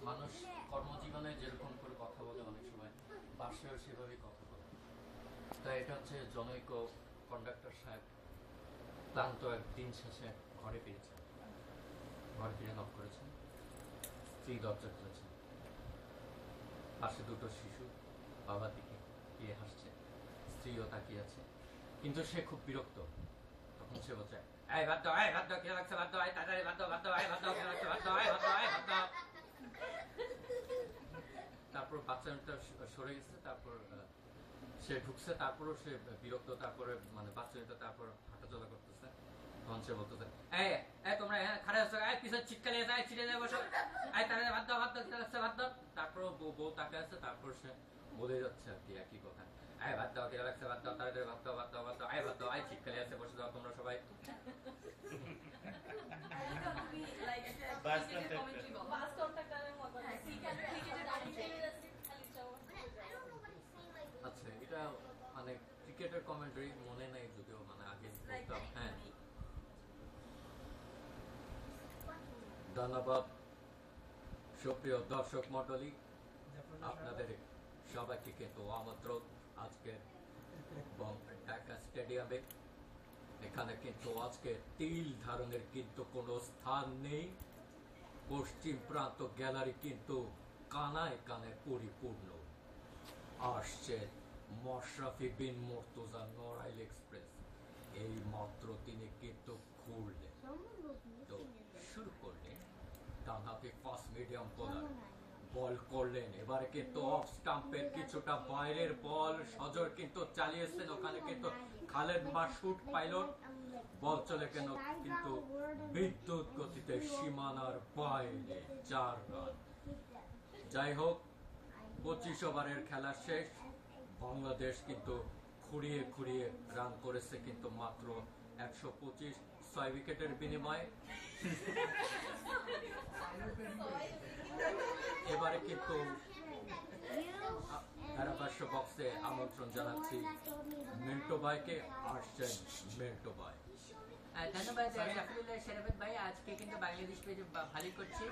মানুষ কর্মজীবনে যেরকম করে কথা বলে অনেক সময় বাসায় সেভাবেই কথা বলে। তাই এটা হচ্ছে জনৈক কন্ডাক্টর সাহেব ক্লান্ত একদিন শেষে ঘরে ফিরেছেন। ঘরে ফিরে নক করেছেন, স্ত্রী দরজা খুলেছেন, পাশে দুটো শিশু বাবার দিকে গিয়ে হাসছে, স্ত্রীও তাকিয়ে আছে, কিন্তু সে খুব বিরক্ত। তখন সে বলছে, এই ভাত দাও, এই ভাত দাও, কে লাগছে ভাত দাও, এই তাড়াতাড়ি ভাত দাও, ভাত দাও, এই ভাত দাও, কে লাগছে ভাত দাও, এই ভাত দাও, এই ভাত দাও। তারপর বাচ্চাটা সরে গেছে, তারপর সে ঢুকছে, তারপরও সে বিরক্ত, তারপরে মানে বাচ্চাটা তারপর হাঁটাচলা করতেছে। তখন সে বলতেছে, এই তোমরা খারাপ আছো, এই পিছনে ছিটকালি আছে, এই ছিটে যায় বসো, এই তাড়াতাড়ি ভাত দাও, ভাত দাও, কে লাগছে ভাত দাও। তারপর বউ তাকে আছে, তারপর সে বলে যাচ্ছে আর কি একই কথা, এই ভাত দাও, কে লাগছে ভাত দাও, তাড়াতাড়ি ভাত দাও, ভাত দাও, ভাত দাও, এই ভাত দাও, এই ছিটকালি আছে বসে দাও তোমরা সবাই। আচ্ছা, এটা মানে ক্রিকেটের কমেন্টারি মনে নাই যদিও, মানে আগে বলতাম। হ্যাঁ, ধন্যবাদ সুপ্রিয় দর্শক মণ্ডলী, আপনাদের সবাইকে কিন্তু আমন্ত্রণ আজকে ঢাকা স্টেডিয়ামে। এখানে কিন্তু আজকে তিল ধারণের কিন্তু কোনো স্থান নেই। পশ্চিম প্রান্ত গ্যালারি কিন্তু কানায় কানায় পরিপূর্ণ। আসছে মশরাফি বিন মুর্তজা নড়াইল এক্সপ্রেস, এই মাত্র তিনি কিন্তু ঘুরলেন, তো শুরু করলেন ডান হাতে ফাস্ট মিডিয়াম বোলার, বল করলেন, এবারে কিন্তু অফ স্টাম্পের কিছুটা বাইরের বল সজর কিন্তু চালিয়েছেন, ওখানে কিন্তু খালেদ মাসুদ পাইলট, বল চলে কেন কিন্তু বিদ্যুৎ গতিতে সীমানার বাইরে 4 রান। যাই হোক, 25 ওভারের খেলা শেষ, বাংলাদেশ কিন্তু খুঁড়িয়ে খুঁড়িয়ে রান করেছে কিন্তু মাত্র 125, 6 উইকেটের বিনিময়ে। এবারে কিন্তু ধারাভাষ্য বক্সে আমন্ত্রণ জানাচ্ছি মিন্টু ভাইকে। আসছেন মিন্টু ভাই। ধন্যবাদ শাফিউল্লাহ শেরাফত ভাই, আজকে কিন্তু বাংলাদেশ ভালোই করছে।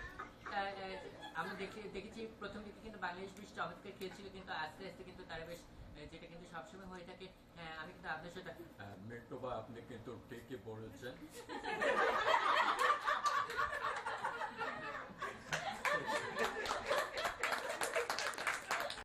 আমরা দেখেছি প্রথম দিকে কিন্তু বাংলাদেশ বেশ চমৎকার খেলছিল, কিন্তু আস্তে আস্তে কিন্তু তারা বেশ, যেটা কিন্তু সবসময় হয়ে থাকে, আমি কিন্তু আপনার সাথে মিন্টু ভাই আপনি কিন্তু ঠিকই বলেছেন।